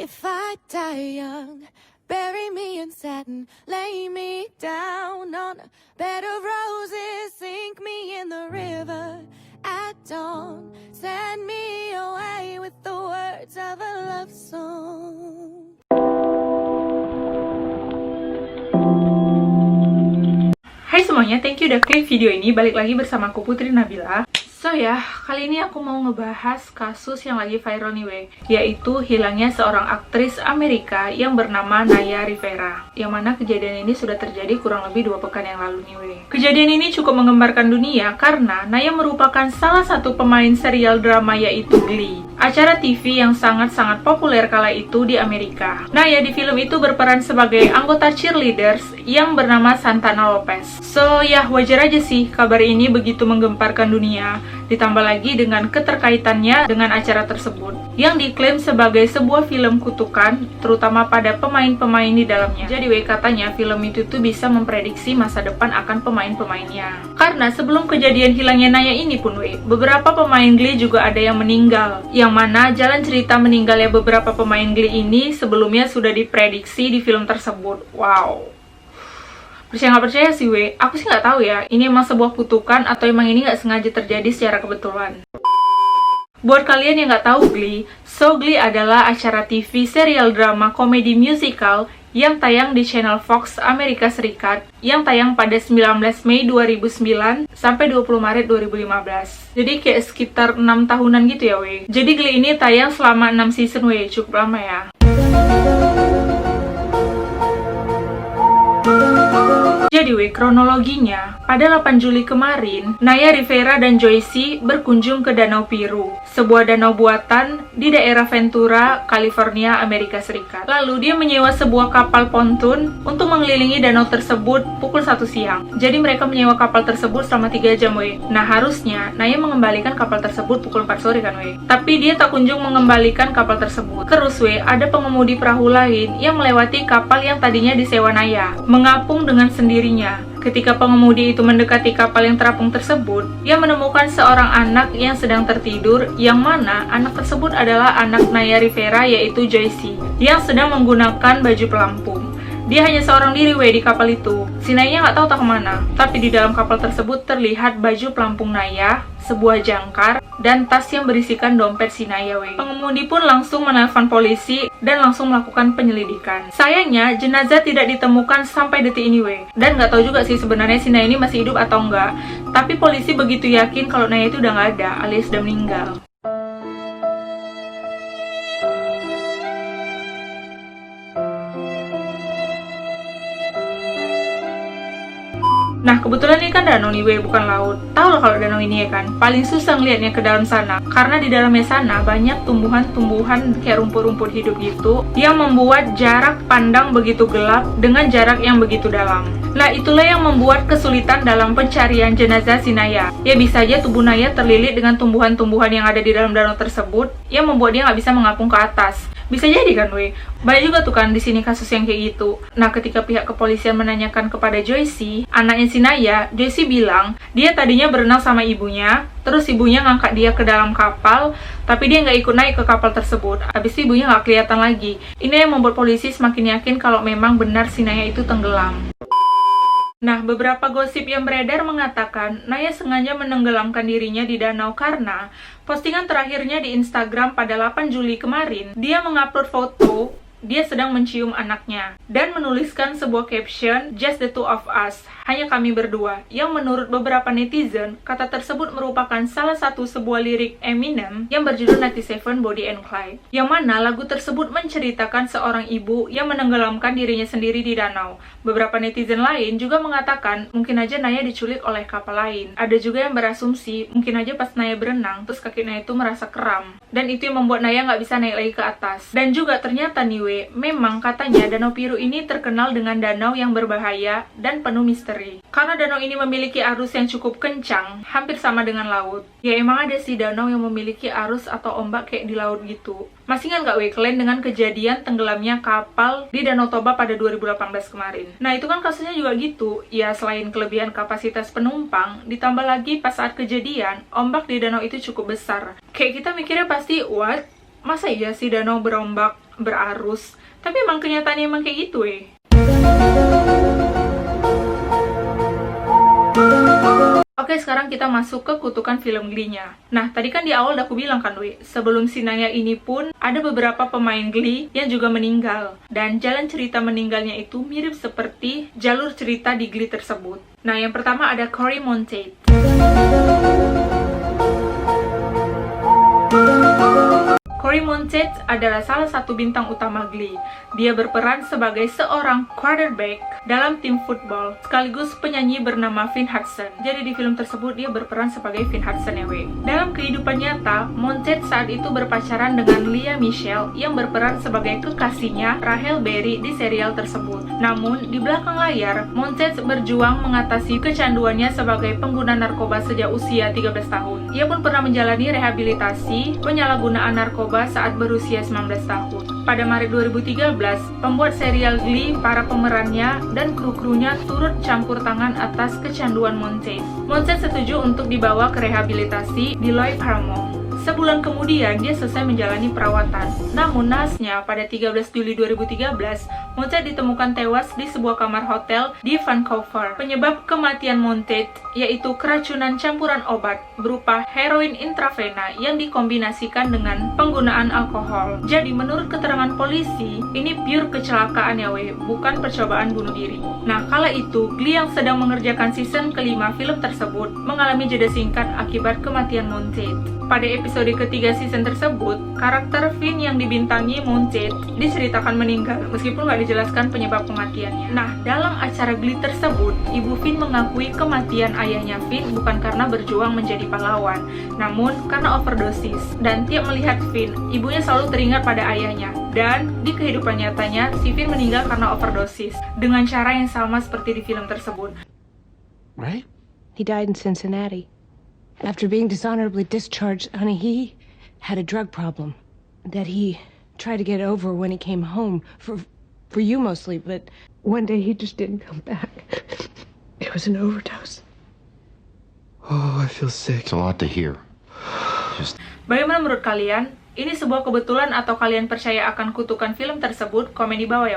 If I die young, bury me in satin, lay me down on a bed of roses, sink me in the river at dawn, send me away with the words of a love song. Hai semuanya, thank you udah klik video ini. Balik lagi bersama aku Putri Nabila. So ya, kali ini aku mau ngebahas kasus yang lagi viral nih weh, yaitu hilangnya seorang aktris Amerika yang bernama Naya Rivera, yang mana kejadian ini sudah terjadi kurang lebih 2 pekan yang lalu nih weh. Kejadian ini cukup menggemparkan dunia karena Naya merupakan salah satu pemain serial drama yaitu Glee, acara TV yang sangat-sangat populer kala itu di Amerika. Naya di film itu berperan sebagai anggota cheerleaders yang bernama Santana Lopez. So ya, wajar aja sih kabar ini begitu menggemparkan dunia, ditambah lagi dengan keterkaitannya dengan acara tersebut yang diklaim sebagai sebuah film kutukan, terutama pada pemain-pemain di dalamnya. Jadi katanya film itu tuh bisa memprediksi masa depan akan pemain-pemainnya. Karena sebelum kejadian hilangnya Naya ini pun beberapa pemain Glee juga ada yang meninggal, yang mana jalan cerita meninggalnya beberapa pemain Glee ini sebelumnya sudah diprediksi di film tersebut. Wow, percaya nggak percaya sih aku sih nggak tahu ya, ini emang sebuah kutukan atau emang ini nggak sengaja terjadi secara kebetulan. Buat kalian yang nggak tahu Glee, Glee adalah acara TV serial drama komedi musical yang tayang di channel Fox Amerika Serikat, yang tayang pada 19 Mei 2009 sampai 20 Maret 2015. Jadi kayak sekitar 6 tahunan gitu ya Jadi Glee ini tayang selama 6 season cukup lama ya. Jadi kronologinya, pada 8 Juli kemarin, Naya Rivera dan Joycey berkunjung ke Danau Piru, sebuah danau buatan di daerah Ventura, California, Amerika Serikat. Lalu dia menyewa sebuah kapal pontoon untuk mengelilingi danau tersebut pukul 1 siang. Jadi mereka menyewa kapal tersebut selama 3 jam Nah harusnya Naya mengembalikan kapal tersebut pukul 4 sore kan Tapi dia tak kunjung mengembalikan kapal tersebut. Terus ada pengemudi perahu lain yang melewati kapal yang tadinya disewa Naya, mengapung dengan sendirinya. Ketika pengemudi itu mendekati kapal yang terapung tersebut, ia menemukan seorang anak yang sedang tertidur, yang mana anak tersebut adalah anak Naya Rivera yaitu Joycey, yang sedang menggunakan baju pelampung. Dia hanya seorang diri di kapal itu. Si Naya nggak tahu tak kemana. Tapi di dalam kapal tersebut terlihat baju pelampung Naya, sebuah jangkar, dan tas yang berisikan dompet si Naya Pengemudi pun langsung menelpon polisi dan langsung melakukan penyelidikan. Sayangnya jenazah tidak ditemukan sampai detik ini Dan nggak tahu juga sih sebenarnya si Naya ini masih hidup atau enggak. Tapi polisi begitu yakin kalau Naya itu udah nggak ada alias udah meninggal. Nah, kebetulan ini kan danau nih bukan laut. Tahu lah kalau danau ini ya kan, paling susah ngeliatnya ke dalam sana. Karena di dalamnya sana banyak tumbuhan-tumbuhan kayak rumput-rumput hidup gitu, yang membuat jarak pandang begitu gelap dengan jarak yang begitu dalam. Nah, itulah yang membuat kesulitan dalam pencarian jenazah si Naya. Ya bisa aja tubuh Naya terlilit dengan tumbuhan-tumbuhan yang ada di dalam danau tersebut, yang membuat dia nggak bisa mengapung ke atas. Bisa jadi kan banyak juga tuh kan di sini kasus yang kayak gitu. Nah, ketika pihak kepolisian menanyakan kepada Joycey, anaknya si Naya, Joycey bilang dia tadinya berenang sama ibunya, terus ibunya ngangkat dia ke dalam kapal, tapi dia nggak ikut naik ke kapal tersebut. Habis itu ibunya nggak kelihatan lagi. Ini yang membuat polisi semakin yakin kalau memang benar si Naya itu tenggelam. Nah, beberapa gosip yang beredar mengatakan Naya sengaja menenggelamkan dirinya di danau karena postingan terakhirnya di Instagram pada 8 Juli kemarin, dia mengupload foto dia sedang mencium anaknya dan menuliskan sebuah caption, "Just the two of us," hanya kami berdua, yang menurut beberapa netizen, kata tersebut merupakan salah satu sebuah lirik Eminem yang berjudul 97 Body and Clyde, yang mana lagu tersebut menceritakan seorang ibu yang menenggelamkan dirinya sendiri di danau. Beberapa netizen lain juga mengatakan mungkin aja Naya diculik oleh kapal lain. Ada juga yang berasumsi mungkin aja pas Naya berenang terus kaki Naya itu merasa kram, dan itu yang membuat Naya nggak bisa naik lagi ke atas. Dan juga ternyata memang katanya Danau Piru ini terkenal dengan danau yang berbahaya dan penuh misteri. Karena danau ini memiliki arus yang cukup kencang, hampir sama dengan laut. Ya emang ada sih danau yang memiliki arus atau ombak kayak di laut gitu. Masih ingat nggak kalian dengan kejadian tenggelamnya kapal di Danau Toba pada 2018 kemarin? Nah itu kan kasusnya juga gitu. Ya selain kelebihan kapasitas penumpang, ditambah lagi pas saat kejadian, ombak di danau itu cukup besar. Kayak kita mikirnya pasti, what? Masa iya sih danau berombak? berarus. Tapi emang kenyataannya emang kayak gitu Oke, sekarang kita masuk ke kutukan film Glee-nya. Nah, tadi kan di awal udah aku bilang kan, sebelum si Naya ini pun ada beberapa pemain Glee yang juga meninggal. Dan jalan cerita meninggalnya itu mirip seperti jalur cerita di Glee tersebut. Nah, yang pertama ada Cory Monteith. Cory Monteith adalah salah satu bintang utama Glee. Dia berperan sebagai seorang quarterback dalam tim football, sekaligus penyanyi bernama Finn Hudson. Jadi di film tersebut dia berperan sebagai Finn Hudson Dalam kehidupan nyata, Monteith saat itu berpacaran dengan Lea Michele yang berperan sebagai kekasihnya Rachel Berry di serial tersebut. Namun, di belakang layar, Monteith berjuang mengatasi kecanduannya sebagai pengguna narkoba sejak usia 13 tahun. Ia pun pernah menjalani rehabilitasi penyalahgunaan narkoba saat berusia 19 tahun. Pada Maret 2013, pembuat serial Glee, para pemerannya, dan kru-krunya turut campur tangan atas kecanduan Monteith. Monteith setuju untuk dibawa ke rehabilitasi di Loy Paramount. Sebulan kemudian, dia selesai menjalani perawatan. Namun, naasnya, pada 13 Juli 2013, Monteith ditemukan tewas di sebuah kamar hotel di Vancouver. Penyebab kematian Monteith yaitu keracunan campuran obat berupa heroin intravena yang dikombinasikan dengan penggunaan alkohol. Jadi, menurut keterangan polisi, ini pure kecelakaan bukan percobaan bunuh diri. Nah, kala itu, Glee yang sedang mengerjakan season kelima film tersebut mengalami jeda singkat akibat kematian Monteith. Pada episode ketiga season tersebut, karakter Finn yang dibintangi Monteith diceritakan meninggal, meskipun nggak dijelaskan penyebab kematiannya. Nah, dalam acara Glee tersebut, ibu Finn mengakui kematian ayahnya Finn bukan karena berjuang menjadi pahlawan, namun karena overdosis. Dan tiap melihat Finn, ibunya selalu teringat pada ayahnya. Dan di kehidupan nyatanya, si Finn meninggal karena overdosis, dengan cara yang sama seperti di film tersebut. Right? He died in Cincinnati. After being dishonorably discharged, honey, he had a drug problem that he tried to get over when he came home for you mostly, but one day he just didn't come back. It was an overdose. Oh, I feel sick. It's a lot to hear. Bagaimana menurut kalian? Ini sebuah kebetulan atau kalian percaya akan kutukan film tersebut? Komen di bawah ya,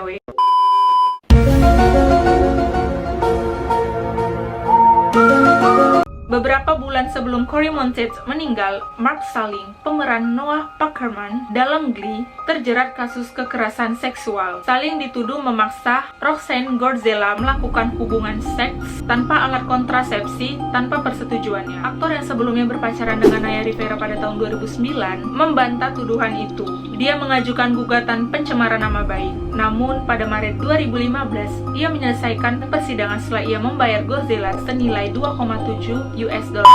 Beberapa bulan sebelum Cory Monteith meninggal, Mark Salling, pemeran Noah Packerman dalam Glee, terjerat kasus kekerasan seksual. Salling dituduh memaksa Roxanne Gorzella melakukan hubungan seks tanpa alat kontrasepsi tanpa persetujuannya. Aktor yang sebelumnya berpacaran dengan Naya Rivera pada tahun 2009 membantah tuduhan itu. Dia mengajukan gugatan pencemaran nama baik. Namun, pada Maret 2015, ia menyelesaikan persidangan setelah ia membayar Gorzella senilai 2,7 US dollar.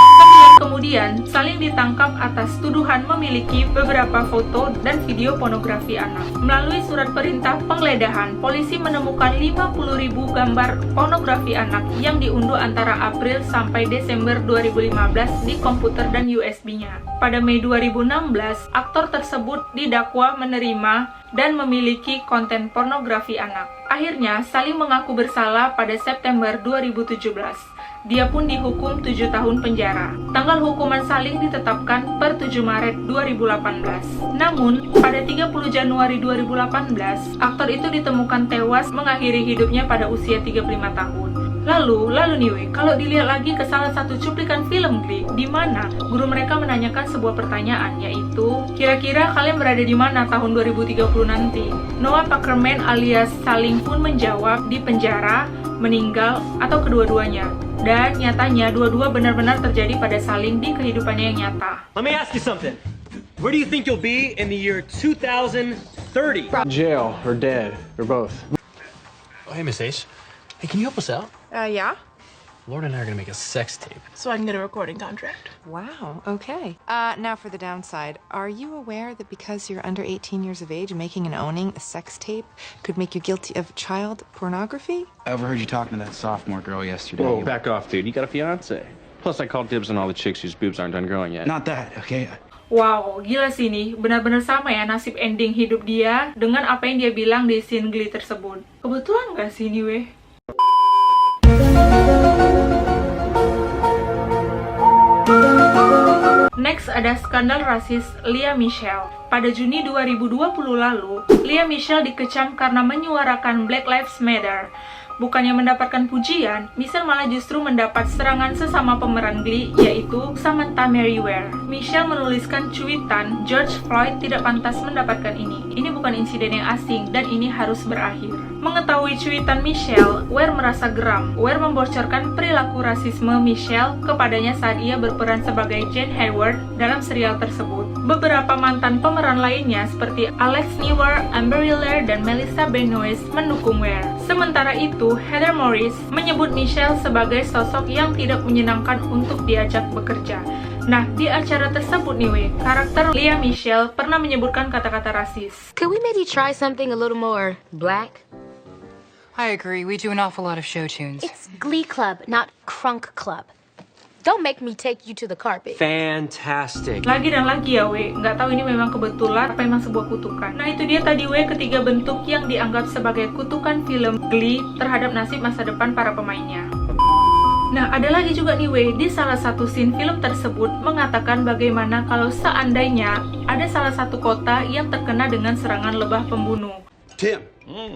9 kemudian, Salling ditangkap atas tuduhan memiliki beberapa foto dan video pornografi anak. Melalui surat perintah penggeledahan, polisi menemukan 50.000 gambar pornografi anak yang diunduh antara April sampai Desember 2015 di komputer dan USB-nya. Pada Mei 2016, aktor tersebut didakwa menerima dan memiliki konten pornografi anak. Akhirnya, Salling mengaku bersalah pada September 2017. Dia pun dihukum 7 tahun penjara. Tanggal hukuman Salling ditetapkan per 7 Maret 2018. Namun, pada 30 Januari 2018, aktor itu ditemukan tewas mengakhiri hidupnya pada usia 35 tahun. Lalu nih, kalau dilihat lagi ke salah satu cuplikan film Glee, di mana guru mereka menanyakan sebuah pertanyaan, yaitu, kira-kira kalian berada di mana tahun 2030 nanti? Noah Packerman alias Salling pun menjawab di penjara, meninggal, atau kedua-duanya. Dan nyatanya, dua-dua benar-benar terjadi pada Salling di kehidupannya yang nyata. Let me ask you something. Where do you think you'll be in the year 2030? Jail or dead or both. Oh, hey, Miss Ace. Hey, can you help us out? Yeah? Lord and I are gonna make a sex tape. So I can get a recording contract. Wow, okay. Now for the downside. Are you aware that because you're under 18 years of age, making and owning a sex tape could make you guilty of child pornography? I overheard you talking to that sophomore girl yesterday. Whoa, back off, dude. You got a fiance. Plus, I called dibs on all the chicks whose boobs aren't done growing yet. Not that, okay? Wow, gila sih nih. Benar-benar sama ya nasib ending hidup dia dengan apa yang dia bilang di scene Glee tersebut. Kebetulan gak sih ini, weh? Next ada skandal rasis Lea Michele. Pada Juni 2020 lalu, Lea Michele dikecam karena menyuarakan Black Lives Matter. Bukannya mendapatkan pujian, Michelle malah justru mendapat serangan sesama pemeran Glee, yaitu Samantha Merriweather. Michelle menuliskan cuitan, George Floyd tidak pantas mendapatkan ini. Ini bukan insiden yang asing, dan ini harus berakhir. Mengetahui cuitan Michelle, Weir merasa geram. Weir membocorkan perilaku rasisme Michelle kepadanya saat ia berperan sebagai Jane Hayward dalam serial tersebut. Beberapa mantan pemeran lainnya seperti Alex Newer, Amber Wheeler, dan Melissa Benoist mendukung Weir. Sementara itu, Heather Morris menyebut Michelle sebagai sosok yang tidak menyenangkan untuk diajak bekerja. Nah, di acara tersebut nih, karakter Lea Michele pernah menyebutkan kata-kata rasis. Could we maybe try something a little more black? I agree. We do an awful lot of show tunes. It's Glee Club, not Crunk Club. Don't make me take you to the carpet. Fantastic. Lagi dan lagi ya, nggak tahu ini memang kebetulan apa memang sebuah kutukan. Nah, itu dia tadi ketiga bentuk yang dianggap sebagai kutukan film Glee terhadap nasib masa depan para pemainnya. Nah, ada lagi juga nih di salah satu scene film tersebut mengatakan bagaimana kalau seandainya ada salah satu kota yang terkena dengan serangan lebah pembunuh. Tim,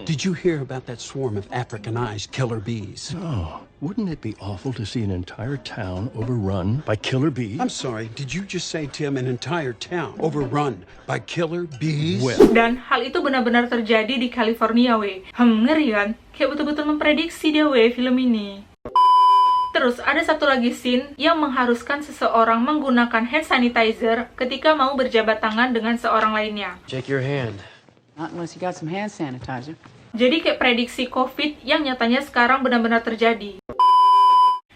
did you hear about that swarm of Africanized killer bees? Oh, wouldn't it be awful to see an entire town overrun by killer bees? I'm sorry, did you just say, Tim, an entire town overrun by killer bees? Dan hal itu benar-benar terjadi di California, ngeri kan? Kayak betul-betul memprediksi dia, film ini. Terus ada satu lagi scene yang mengharuskan seseorang menggunakan hand sanitizer ketika mau berjabat tangan dengan seorang lainnya. Shake your hand. Not unless you got some hand sanitizer. Jadi kayak prediksi COVID yang nyatanya sekarang benar-benar terjadi.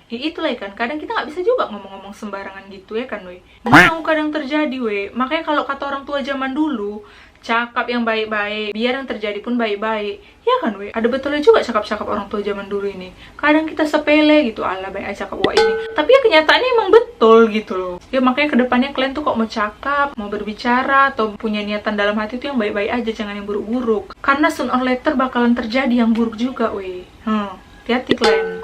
Ya itulah kan, kadang kita nggak bisa juga ngomong-ngomong sembarangan gitu ya kan, Mau kadang terjadi, Makanya kalau kata orang tua zaman dulu, cakap yang baik-baik, biar yang terjadi pun baik-baik. Ya kan, ada betulnya juga cakap-cakap orang tua zaman dulu ini. Kadang kita sepele gitu, ala baik aja cakap ini. Tapi ya kenyataannya emang betul gitu loh. Ya makanya kedepannya kalian tuh kok mau cakap, mau berbicara, atau punya niatan dalam hati tuh yang baik-baik aja, jangan yang buruk-buruk. Karena sooner or later bakalan terjadi yang buruk juga, hati-hati kalian.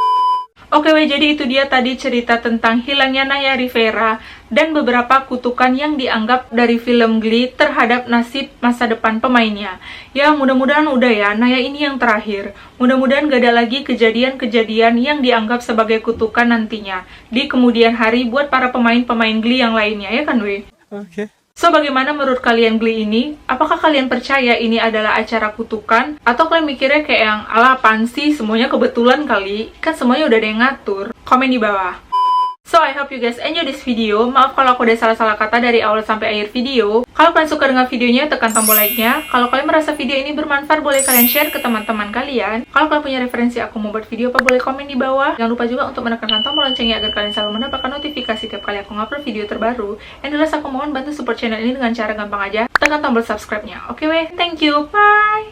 Oke, jadi itu dia tadi cerita tentang hilangnya Naya Rivera dan beberapa kutukan yang dianggap dari film Glee terhadap nasib masa depan pemainnya. Ya, mudah-mudahan udah ya, Naya ini yang terakhir. Mudah-mudahan gak ada lagi kejadian-kejadian yang dianggap sebagai kutukan nantinya di kemudian hari buat para pemain-pemain Glee yang lainnya, ya kan, Oke. So, bagaimana menurut kalian Glee ini? Apakah kalian percaya ini adalah acara kutukan? Atau kalian mikirnya kayak yang, ala apaan sih, semuanya kebetulan kali? Kan semuanya udah ada yang ngatur. Komen di bawah. So, I hope you guys enjoy this video. Maaf kalau aku ada salah-salah kata dari awal sampai akhir video. Kalau kalian suka dengan videonya, tekan tombol like-nya. Kalau kalian merasa video ini bermanfaat, boleh kalian share ke teman-teman kalian. Kalau kalian punya referensi aku mau buat video apa, boleh komen di bawah. Jangan lupa juga untuk menekan tombol loncengnya agar kalian selalu mendapatkan notifikasi tiap kali aku ngupload video terbaru. And jelas aku mohon bantu support channel ini dengan cara gampang aja. Tekan tombol subscribe-nya. Oke, thank you. Bye!